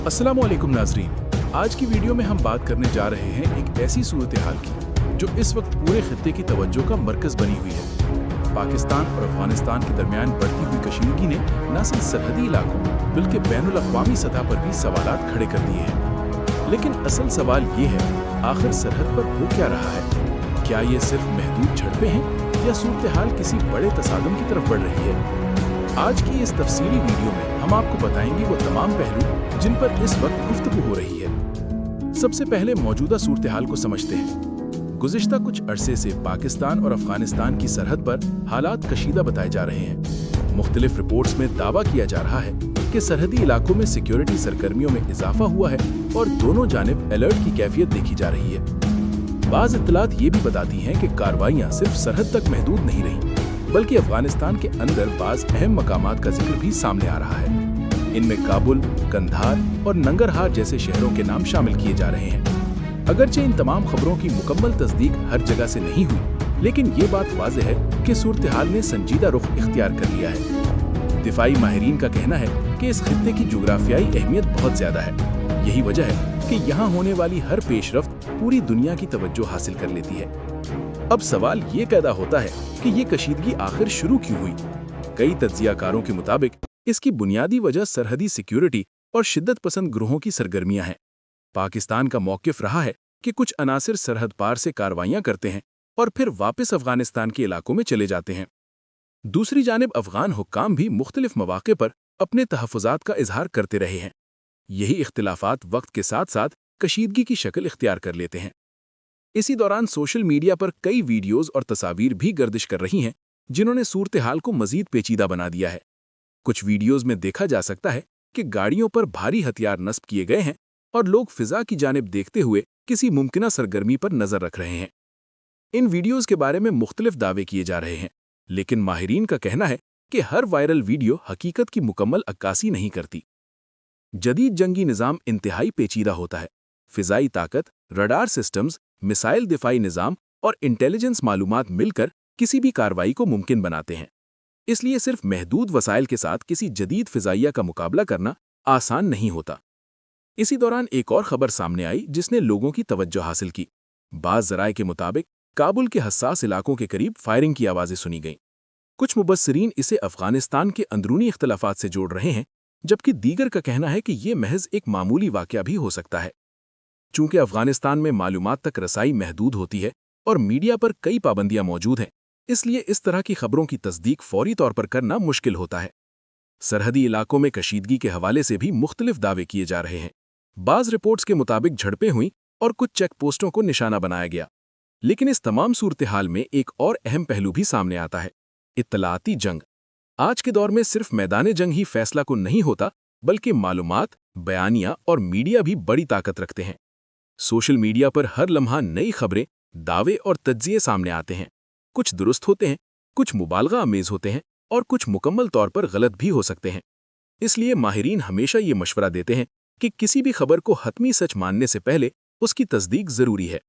अस्सलामुअलैकुम नाजरीन। आज की वीडियो में हम बात करने जा रहे हैं एक ऐसी सूरत हाल की जो इस वक्त पूरे खित्ते की तवज्जो का मरकज बनी हुई है। पाकिस्तान और अफगानिस्तान के दरमियान बढ़ती हुई कशीदगी ने न सिर्फ सरहदी इलाकों बल्कि बैनुल अक़वामी सतह पर भी सवालात खड़े कर दिए हैं। लेकिन असल सवाल ये है, आखिर सरहद पर हो क्या रहा है? क्या ये सिर्फ महदूद झड़पें हैं या सूरत हाल किसी बड़े तसादुम की तरफ बढ़ रही है? आज की इस तफसीली वीडियो में हम आपको बताएंगे वो तमाम पहलू जिन पर इस वक्त गुफ्तगू हो रही है। सबसे पहले मौजूदा सूरत हाल को समझते हैं। गुज़िश्ता कुछ अरसे से पाकिस्तान और अफगानिस्तान की सरहद पर हालात कशीदा बताए जा रहे हैं। मुख्तलिफ रिपोर्ट्स में दावा किया जा रहा है कि सरहदी इलाकों में सिक्योरिटी सरगर्मियों में इजाफा हुआ है और दोनों जानिब अलर्ट की कैफियत देखी जा रही है। बाज़ इत्तलात ये भी बताती हैं कि कार्रवाइयाँ सिर्फ सरहद तक महदूद नहीं रही, बल्कि अफगानिस्तान के अंदर बाज़ अहम मकामात का जिक्र भी सामने आ रहा है। इनमें काबुल, कंधार और नंगरहार जैसे शहरों के नाम शामिल किए जा रहे हैं। अगरचे इन तमाम खबरों की मुकम्मल तस्दीक हर जगह से नहीं हुई, लेकिन ये बात वाज़ेह है कि सूरत हाल ने संजीदा रुख इख्तियार कर लिया है। दिफाई माहिरीन का कहना है कि इस खित्ते की जुग्राफियाई अहमियत बहुत ज़्यादा है। यही वजह है कि यहाँ होने वाली हर पेशरफ्त पूरी दुनिया की तवज्जो हासिल कर लेती है। अब सवाल ये पैदा होता है कि ये कशीदगी आखिर शुरू क्यों हुई? कई तज्जियाकारों के मुताबिक इसकी बुनियादी वजह सरहदी सिक्योरिटी और शिद्दत पसंद ग्रोहों की सरगर्मियां हैं। पाकिस्तान का मौक़िफ़ रहा है कि कुछ अनासिर सरहद पार से कार्रवाइयां करते हैं और फिर वापस अफगानिस्तान के इलाकों में चले जाते हैं। दूसरी जानिब अफगान हुक्काम भी मुख्तलिफ मौक़े पर अपने तहफ़्फ़ुज़ात का इजहार करते रहे हैं। यही इख्तिलाफ़ात वक्त के साथ साथ कशीदगी की शक्ल इख्तियार कर लेते हैं। इसी दौरान सोशल मीडिया पर कई वीडियोज़ और तस्वीरें भी गर्दिश कर रही हैं जिन्होंने सूरत हाल को मज़ीद पेचीदा बना दिया है। कुछ वीडियोज़ में देखा जा सकता है कि गाड़ियों पर भारी हथियार नस्ब किए गए हैं और लोग फिजा की जानिब देखते हुए किसी मुमकिना सरगर्मी पर नज़र रख रहे हैं। इन वीडियोज़ के बारे में मुख्तलिफ दावे किए जा रहे हैं, लेकिन माहिरीन का कहना है कि हर वायरल वीडियो हकीकत की मुकम्मल अक्कासी नहीं करती। जदीद जंगी निज़ाम इंतहाई पेचीदा होता है। फ़िज़ाई ताकत, रडार सिस्टम्स, मिसाइल दिफाई निज़ाम और इंटेलिजेंस मालूमात मिलकर किसी भी कार्रवाई को मुमकिन बनाते हैं। इसलिए सिर्फ महदूद वसाइल के साथ किसी जदीद फ़िज़ाइया का मुकाबला करना आसान नहीं होता। इसी दौरान एक और ख़बर सामने आई जिसने लोगों की तवज्जो हासिल की। बाज़ ज़राए के मुताबिक काबुल के हसास इलाकों के करीब फायरिंग की आवाज़ें सुनी गईं। कुछ मुबस्सिरीन इसे अफ़गानिस्तान के अंदरूनी इख्तिलाफ़ात से जोड़ रहे हैं, जबकि दीगर का कहना है कि ये महज एक मामूली वाक़या भी हो सकता है। चूंकि अफ़गानिस्तान में मालूमात तक रसाई महदूद होती है और मीडिया पर कई पाबंदियां मौजूद हैं, इसलिए इस तरह की खबरों की तस्दीक फौरी तौर पर करना मुश्किल होता है। सरहदी इलाकों में कशीदगी के हवाले से भी मुख्तलिफ दावे किए जा रहे हैं। बाज़ रिपोर्ट्स के मुताबिक झड़पें हुईं और कुछ चेक पोस्टों को निशाना बनाया गया। लेकिन इस तमाम सूरत हाल में एक और अहम पहलू भी सामने आता है, इत्तलाती जंग। आज के दौर में सिर्फ मैदान जंग ही फैसला को नहीं होता, बल्कि मालूमात, बयानिया और मीडिया भी बड़ी ताकत रखते हैं। सोशल मीडिया पर हर लम्हा नई खबरें, दावे और तज्जिए सामने आते हैं। कुछ दुरुस्त होते हैं, कुछ मुबालगा अमेज होते हैं और कुछ मुकम्मल तौर पर गलत भी हो सकते हैं। इसलिए माहिरीन हमेशा ये मशवरा देते हैं कि किसी भी खबर को हतमी सच मानने से पहले उसकी तस्दीक ज़रूरी है।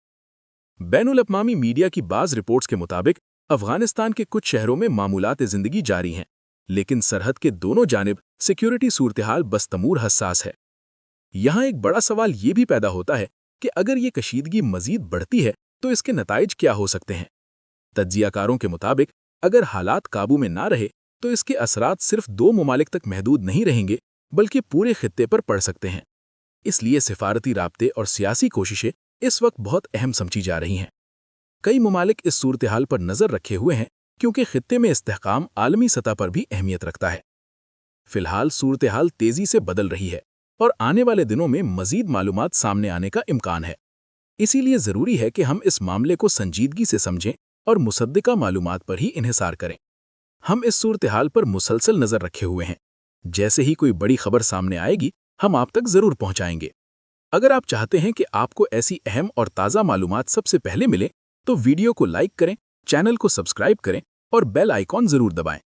बैनुल अक़वामी मीडिया की बाज़ रिपोर्ट्स के मुताबिक अफ़गानिस्तान के कुछ शहरों में मामूलात ज़िंदगी जारी हैं, लेकिन सरहद के दोनों जानिब सिक्योरिटी सूरत हाल बस्तमूर हसास है। यहाँ एक बड़ा सवाल ये भी पैदा होता है कि अगर ये कशीदगी मज़ीद बढ़ती है तो इसके नताइज क्या हो सकते हैं। तज्जियाकारों के मुताबिक अगर हालात काबू में ना रहे तो इसके असरात सिर्फ दो ममालिक तक महदूद नहीं रहेंगे, बल्कि पूरे खित्ते पर पड़ सकते हैं। इसलिए सिफारती राब्ते और सियासी कोशिशें इस वक्त बहुत अहम समझी जा रही हैं। कई ममालिक इस सूरत हाल पर नज़र रखे हुए हैं क्योंकि खित्ते में इस्तेहकाम आलमी सतह पर भी अहमियत रखता है। फिलहाल सूरत हाल तेज़ी से बदल रही है और आने वाले दिनों में मज़ीद मालूमात सामने आने का इम्कान है। इसीलिए ज़रूरी है कि हम इस मामले को संजीदगी से समझें और मुसद्दिका मालूमात पर ही इन्हिसार करें। हम इस सूरत हाल पर मुसलसल नज़र रखे हुए हैं। जैसे ही कोई बड़ी खबर सामने आएगी, हम आप तक ज़रूर पहुँचाएंगे। अगर आप चाहते हैं कि आपको ऐसी अहम और ताज़ा मालूमात सबसे पहले मिले, तो वीडियो को लाइक करें, चैनल को सब्सक्राइब करें और बेल आइकॉन ज़रूर दबाएं।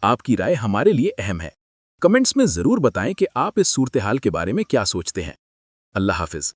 आपकी राय हमारे लिए अहम है। कमेंट्स में ज़रूर बताएं कि आप इस सूरत हाल के बारे में क्या सोचते हैं। अल्लाह हाफ़िज़।